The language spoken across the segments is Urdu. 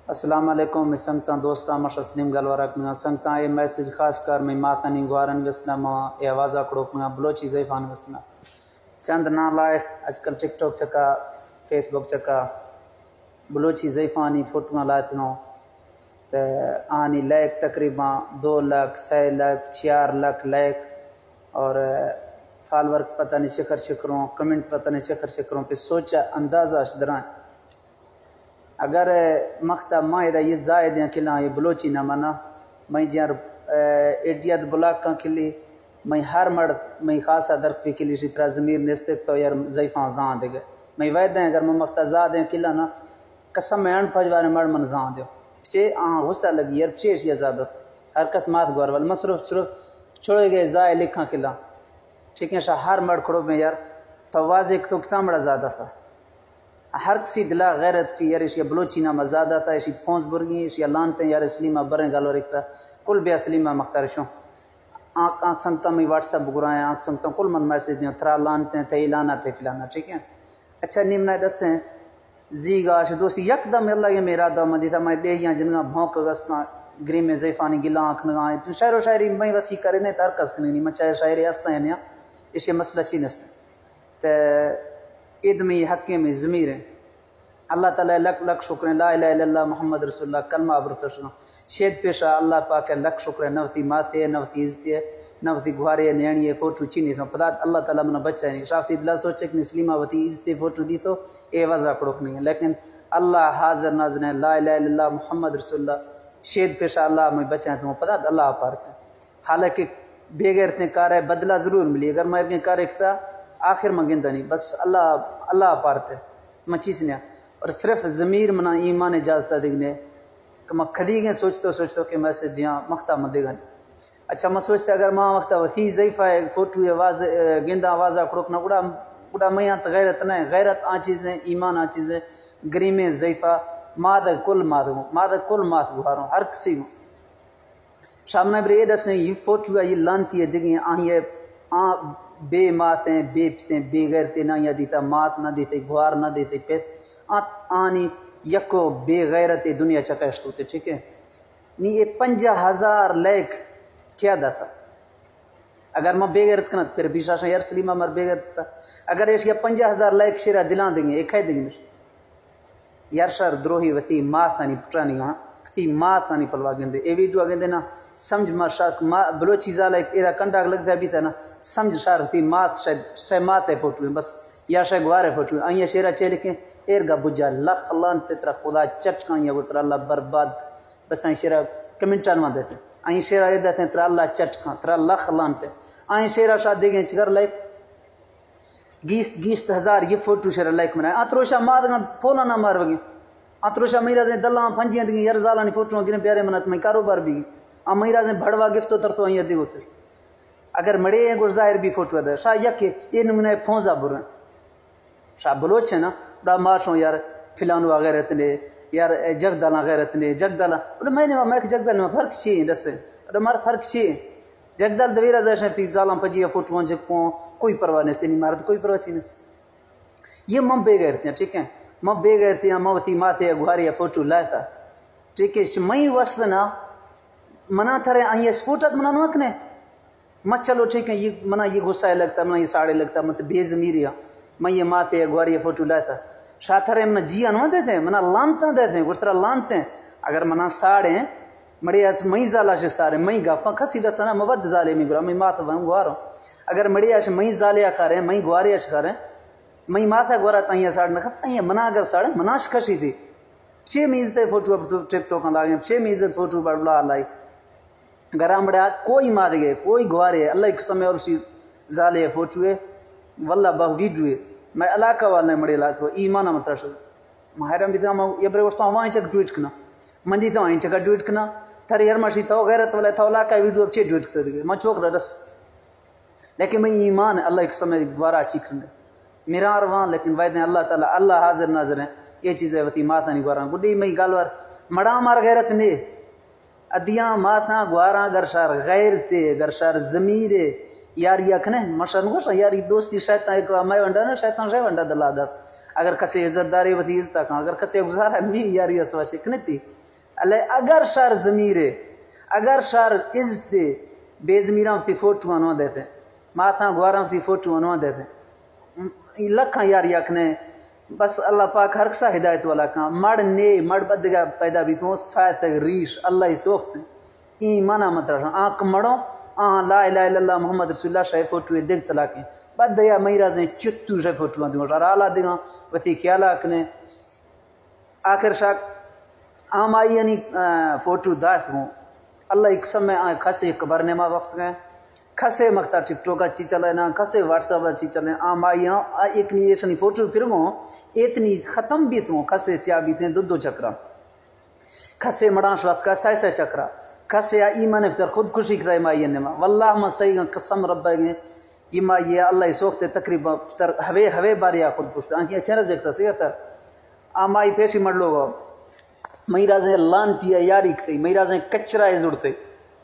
السلام علیکم. میں سنگتا دوستا مش اسلیم گلورک میں سنگتا یہ میسج خاص کر میں ماتانی گوارن وسنا ما یہ آوازہ کڑوک میں بلوچی زیفان وسنا چند نا لائق آج کل ٹک ٹاک چکا فیس بک چکا بلوچی زیفانی فوٹوਆਂ لاتنوں تے آنی لائق تقریباً 2 لاکھ 6 لاکھ 4 لاکھ لائق اور فالور پتہ نہیں چکر چکروں کمنٹ پتہ نہیں چکر چکروں پہ سوچا اندازہ اشدرائیں اگر مختہ ماں یہ زائد ہیں کلا یہ بلوچی نہ منا میں جار ایڈیت بلاک کا کلی میں ہر مڑ میں خاصا درک پہ کلی شترا ضمیر نستک تو یار ضعیفاں زان دے گئے میں وعدہ ہیں اگر میں مختہ زاد ہیں کلا نا قسم میں ان پھجوارے مڑ من زان دیو چے غصہ لگی یار چیش یا زیادہ ہر قسمات گوار وال مصروف چھوڑے گئے زائے لکھاں کلا ٹھیک ہے شاہ ہر مڑ کھڑو میں یار تو واضح تو کتا مڑا زیادہ تھا ہر کسی دلا غیرت کی یار اشیا بلوچی نامہ زیادہ تھا اشی پھونس برگی اشیا لانتے یار اسلیمہ بریں گالو رکھتا کل بھی اسلیمہ مختار شوں آنکھ سنگتا میں واٹس اپ گرائیں آنکھ سنگتا کل من میسیج دیں تھرا لانتے ہیں تھے لانا تھے فلانا ٹھیک ہے اچھا نیمنا دسیں زیگاش دوستی یک دم اللہ یہ میرا دا مندی تھا میں ڈیہیاں جنگا بھونک گسنا گریم میں زیفانی گلا آنکھ نگائیں تو شاعر و شاعری میں وسیع کرنے ترکس کرنے نہیں میں چاہے شاعری ہستا ہے نیا اس یہ مسئلہ چی نستا تو ادمی حقی میں ضمیر ہے اللہ تعالیٰ لک لک شکر لا الہ الا اللہ محمد رسول اللہ کلمہ ابرتشن شید پیشا اللہ پاک لک شکر نوتی ماتے نوتی عزتی نوتی گوارے نیانی فوٹو چینی تھا پتہ اللہ تعالیٰ منہ بچہ نہیں شافتی دلہ سوچے کہ اسلیمہ وتی عزتی فوٹو دی تو اے وضع کڑوک نہیں ہے لیکن اللہ حاضر ناظر ہے لا الہ الا اللہ محمد رسول اللہ شید پیشا اللہ میں بچہ ہیں تو پتہ اللہ پارتے ہیں حالانکہ بے غیرتیں کار ہے بدلہ ضرور ملی اگر میں اتنے کار اکتا آخر میں گندہ نہیں بس اللہ پارتے میں چیز نہیں اور صرف ضمیر منا ایمان اجازتہ دیکھنے کہ میں کھدی گئے سوچتا کہ میں سے دیاں مختہ مدے گا نہیں اچھا میں سوچتا اگر ماں مختہ وطی ضعیفہ ہے فوٹو گندہ آوازہ کڑکنا اڑا میں یہاں غیرت نہیں غیرت آن چیزیں ایمان آن چیزیں گریم ضعیفہ مادہ کل مات گواروں ہر کسی میں شامنہ بری ایڈا سے یہ فوٹو یہ لانتی ہے دیکھیں آئیں بے مات ہیں بے پتے بے غیرتے نہ یا دیتا مات نہ دیتے گوار نہ دیتے پیت آنی یکو بے غیرت دنیا چکشت ہوتے ٹھیک ہے نہیں یہ 50,000 لائک کیا داتا اگر میں بے غیرت کرنا پھر بیشاشا یار سلیمہ مر بے غیرت کرتا اگر یہ 50,000 لائک شیرہ دلان دیں گے ایک ہے دیں گے یار شار دروہی وطی مات آنی پٹرانی ہاں کتی مات آنی پلوا گندے اے ویڈیو آگے دینا سمجھ مار شار بلو چیزا لائک ایدہ کنڈاک لگ دیا بھی تھا نا سمجھ شار وطی مات شاید مات ہے فوٹو بس یا شاید گوار ہے فوٹو آئیے شیرہ چے لکھیں ایرگا بجا لخ لانت ترا خدا چٹکان یا ترا اللہ برباد بس آئیں شیرہ کمنٹان وہاں دیتے آئیں شیرہ یہ دیتے ہیں ترا اللہ چٹکان ترا لخ لانت آئیں شیرہ شاہ دے گئے چکر لائک گیست ہزار یہ فوٹو شیرہ لائک منائے آتروشا مادگاں پھولا نہ مار وگی آتروشا میرا زین دلان پھنجیاں دیگیں یار زالانی فوٹو گرنے پیارے منات میں کاروبار بھی گی میرا زین بھڑوا گفتو ترتو آئیں دیگو تر اگر مڑے ہیں گوڑ ظاہر بھی فوٹو ہے شاہ یک یہ نمونہ پھونزا برن شاہ بلوچ ہے نا بڑا مارشوں یار فلانو غیرت نے یار جگدالا غیرت نے جگدالا میں نے میں جگدال میں فرق چیئے دسے مار فرق چیئے جگدال دویرہ زیشن فی زالان پجی فوٹوان جگپوں کوئی پرواہ نہیں نہیں مارد کوئی پرواہ چیئے نہیں یہ مم بے غیرت ہیں ٹھیک ہے مم بے غیرت ہیں موتی ماتے گوھاری فوٹو لائے تھا ٹھیک ہے میں وسطنا منا تھرے آئیے سپورٹت منا نوکنے مت چلو ٹھیک ہے یہ منا یہ غصہ لگتا منا یہ ساڑے لگتا مت بے ضمیریاں میں یہ ماتے گواری فوٹو لاتا شاتھرے منا جی انو دیتے ہیں منا لانتا دیتے ہیں کچھ طرح لانتے ہیں اگر منا ساڑے ہیں مڑے آج میں زالا شک سارے میں گاپا کسی رسانا مبد زالے میں گرا میں ماتا گوارا اگر مڑے آج میں زالے آکھارے ہیں میں گوارے آچکارے ہیں میں ماتا گوارا تائیہ ساڑ نکھا تائیہ منا اگر ساڑے مناش کشی تھی چھ میزتے فوٹو ٹپ ٹوکاں لاغیں چھ میزت فوٹو بڑھلا لائی گرام بڑے کوئی ماد گئے کوئی گوارے اللہ ایک سمے اور اسی زالے فوٹو ہے واللہ باہوگی جوئے میں علاقہ والنے مڑے لاتا ہوں ایمانہ مترشد ماہرم بھی تھا یہ برے وشتا ہوں وہاں چک ڈویٹ کنا مندی تھا وہاں چکا ڈویٹ کنا تھاری ارماشی تھا غیرت والا تھا علاقہ ویڈیو اب چھے ڈویٹ کتا دیگے میں چوک رہا رس لیکن میں ایمان اللہ ایک سمے دوارا اچھی کرنے میرا آروان لیکن ویدن اللہ تعالیٰ اللہ حاضر ناظر ہیں یہ چیزیں وطی ماتا نہیں گواران گوڑی میں گالوار مڑا مار غیرت نے ادیاں ماتا گواران گرشار غیرتے گرشار ضمیرے یار یہ کھنے مشان گوشا یار یہ دوستی شیطان ایک میں ونڈا نا شیطان شے ونڈا دلا دار اگر کسے عزت داری وتی عزت کھا اگر کسے گزارا نہیں یار یہ سوا شے کھنے تھی اگر شار ضمیر اگر شار عزت بے ضمیراں تی فوٹو انوا دیتے ماتھاں گواراں تی فوٹو انوا دیتے لکھاں یار یکنے بس اللہ پاک ہر کسا ہدایت والا کہاں مڑ نے مڑ بدگا پیدا بھی تو سایت ریش اللہ ہی سوخت ایمانہ مت رہا آنکھ مڑوں لا الہ الا اللہ محمد رسول اللہ شاہ فوٹو دیکھ تلاکیں بد یا میرازیں چتو شاہ فوٹو دی مٹا رالا دیگاں وثی خیالہ اکنے آخر شاک آم آئی یعنی فوٹو دائف ہوں اللہ ایک سمیں آئے کھسے کبرنے ما وقت گئے کھسے مکتا ٹک ٹوک اچھی چلے نا کھسے واٹس ایپ اچھی چلے آم آئی ہوں ایک نی ایسنی فوٹو پھر ہوں اتنی ختم بھی تھوں کھسے سیاہ بھی تھیں دو چکرہ کھسے مڑانش وقت کا سائے چکرہ کھسے ایمان افتر خود خوشی کرائے مائی نما واللہ ما صحیح قسم رب گئے ایما یہ اللہ سوخت تقریبا افتر ہوے باریا خود خوشتے آنکھ اچھا رہ دیکھتا سی افتر آمائی پیشی مڑ لوگا مئی رازیں لانتی یاری کتے مئی رازیں کچرائے زڑتے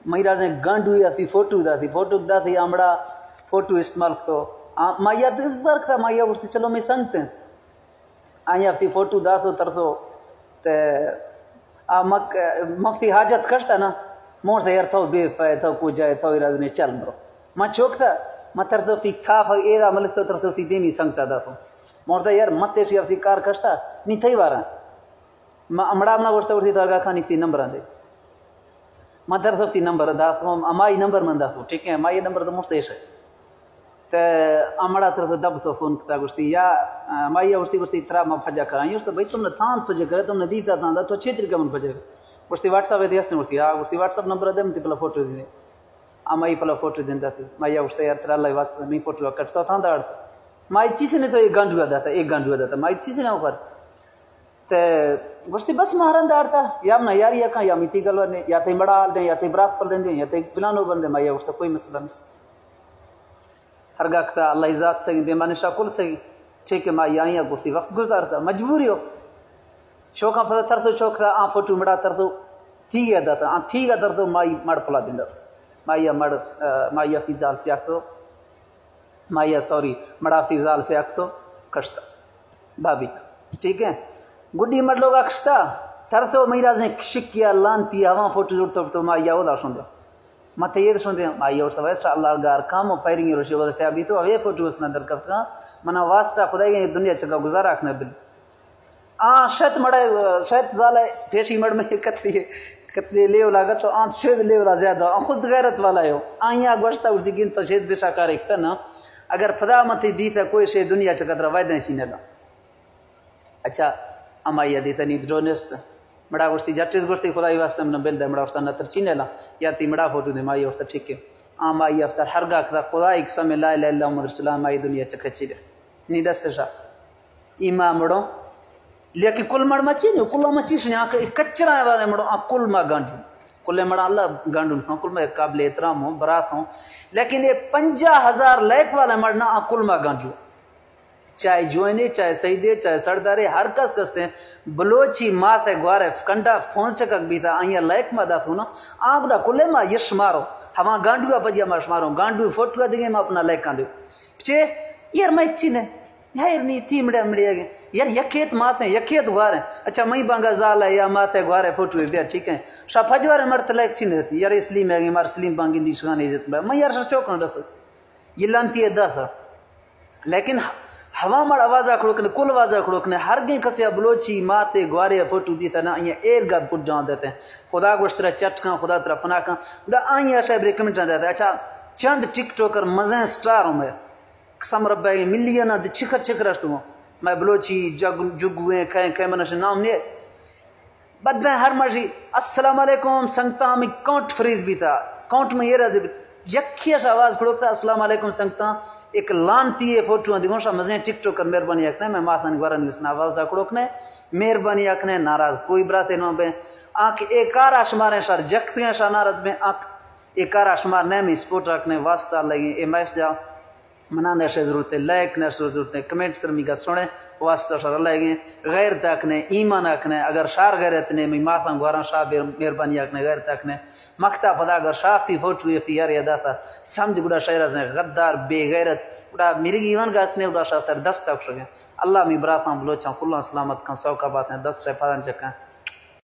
مئی رازیں گانڈوئی آتی فوٹو دا تھی آمڑا فوٹو استعمال کتو مایا دس بار کتا مایا گوشتی چلو میں سنگتے ہیں آیا آفتی فوٹو دا تو ترسو تے مفتی حاجت کشتا نا موڑتا یار تھو بے فائد تھو کو جائے تھو ارازنے چل مرو ماں چوکتا ماں ترسو تی تھا فاق ایدہ ملک تو ترسو تی دیمی سنگتا دا تو موڑتا یار مت تیشی آفتی کار کشتا نہیں تھئی وارا مڑا امنا گوشتا ورسی تو آگا خانی تی نمبر آن دے ماں ترسو تی نمبر دا تو امائی نمبر من دا تو ٹھیک ہے امائی نمبر تو مستیش ہے تو امڑا ترسو دب تو فون کتا گوشتی یا امائی ورسی ترا ما پھجا کرائیں اس تو بھئی تم نے تھان پھجا کرے تم نے دیتا تھان دا تو اچھے طریقہ من پھجا کرے ورسی واٹس ایپ دیاس نے ورسی ہاں ورسی واٹس ایپ نمبر دے متی پلا فوٹو دے امائی پلا فوٹو دین دا تھی مائی ورسی یار ترا اللہ واسطہ میں فوٹو کٹتا تھان دا مائی چیز نے تو ایک گانجوا دا مائی چیز نے اوپر تے گوشتی بس مہارن دارتا یا منا یاری یکاں یا میتی گلور نے یا تے بڑا حال دیں یا تے برات پر دیں یا تے فلانو بندے مایا گوشتا کوئی مسئلہ نہیں ہرگاہ کتا اللہ ذات سگی دے مانے شاکل سگی ٹھیک ہے مائی آئیاں گوشتی وقت گزارتا مجبوری ہو شوکاں پتا ترسو چوکتا آن فوٹو مڑا ترسو تھی گیا داتا آن تھی گیا ترسو مائی مڑ پلا دیں داتا مائی افیزال سے آکتو مڑا افیزال سے آکتو کشتا بابی ٹھیک ہے گڈی مڑ لوگ اکشتا ترسو میرازیں شکیا لانتی ہواں فوٹو جوڑتو تو مائی آو دا سن دے ماتے یہ سن دے مائی آوشتا ویسا اللہ گار کام و پیرنگی روشی وزا سے آبی تو اوے فوٹو اس ندر کرتا منا واسطہ خدای گئی دنیا چکا گزارا اکھنا بل شاید مڑا شاید زالہ پیشی مڑ میں کتلی لیو لاگا تو آن شید لیو لا زیادہ خود غیرت والا ہے آئیاں گوشتا اردی گین تا شید بیشا کار اکتا نا اگر پدا متی دیتا کوئی شید دنیا چکا ترہ وائدہ سینے دا اچھا امائی دیتا نید ڈونیست مڑا گوشتی جٹیز گوشتی خدای واسطہ من بل دے مڑا گوشتا نتر چینے لا یا تی مڑا فوٹو دے مائی گوشتا ٹھیک ہے آمائی افتر ہرگاہ کتا خدای قسم لا الہ الا محمد رسول اللہ مائی دنیا چکا چی دے نیدہ سے شا ایما مڑو لیکن کل مڑ مچی نہیں کل مچی شنی آنکہ کچرا ہے والے مڑو کل ما گانڈو کل مڑا اللہ گانڈو کھاں کل ما قابل احترام ہوں برات ہوں لیکن یہ 50,000 لائک والے مڑنا کل ما گانڈو چاہے جوئنے چاہے سیدے چاہے سردارے ہر کس کستے ہیں بلوچی مات ہے گوارے کنڈا فون چکک بھی تھا آئیاں لائک ما دا تھو نا آنکھ دا کلے ما یش مارو ہما گانڈو پجیا مارش مارو گانڈو فوٹو دیں گے ما اپنا لائک کان دو پچھے یار میں اچھی نے یار نہیں تھی مڑے گئے یار یکیت مات ہیں یکیت گوار ہیں اچھا میں بانگا زال ہے یا مات ہے گوار ہے فوٹو ہے بیا ٹھیک ہے شاہ پھجوار مرت لائک چھی نہیں رہتی یار اسلیم ہے مار سلیم بانگی دی شغان عزت بیا میں یار شاہ چوکنا رسو یہ لانتی ہے دا تھا لیکن ہوا مڑ آوازہ کھڑکنے کل آوازہ کھڑکنے ہر گئیں کسیا بلوچی ماتے گوارے فوٹو دیتا نا آئیاں ایر گا پٹ جان دیتے ہیں خدا گوشت ترہ چٹ کھاں خدا ترہ فنا کھاں بڑا آئیاں شاید ریکمنٹ جان دیتا ہے اچھا چند ٹک ٹوکر مزیں سٹار ہوں میں قسم رب ہے ملینہ دی چھکر رشتو ہوں میں بلوچی جگویں کہیں منش نام نہیں بد میں ہر مرضی السلام علیکم سنگتا ہمیں کاؤنٹ فریز بھی تھا کاؤنٹ میں یہ رہا یکھی ایسا آواز کھڑکتا السلام علیکم سنگتا ایک لانتی ہے فوٹو دیکھوں شاہ مزیں ٹک ٹوکر مہربانی اکنے میں ماتھانی گوارن ویسنا آواز دا کھڑکنے مہربانی اکنے ناراض کوئی براتے نو بے آنکھ ایک آر آشماریں شاہ جکتی ہیں شاہ ناراض بے آنکھ ایک آر آشمار نیمی سپورٹ رکھنے واسطہ لگیں اے میس جا منانے سے ضرورت ہے لائک نے ضرورت ہے کمنٹ سرمی کا سنے واسطہ شاہ لگیں غیر تاکنے ایمان اکنے اگر شار غیرت نے میں ماتھان گوارن شاہ مہربانی اکنے غیر تاکنے مکتا پدا اگر شافتی فوٹو افتیار یادا تھا سمجھ گڑا شہرہ سے غدار بے غیرت گڑا میری ایمان گاس نے گڑا شاہ تر دست تک شکیں اللہ میں براتاں بلوچاں کلان سلامت کھاں سوکا باتیں دست سے پادن چکیں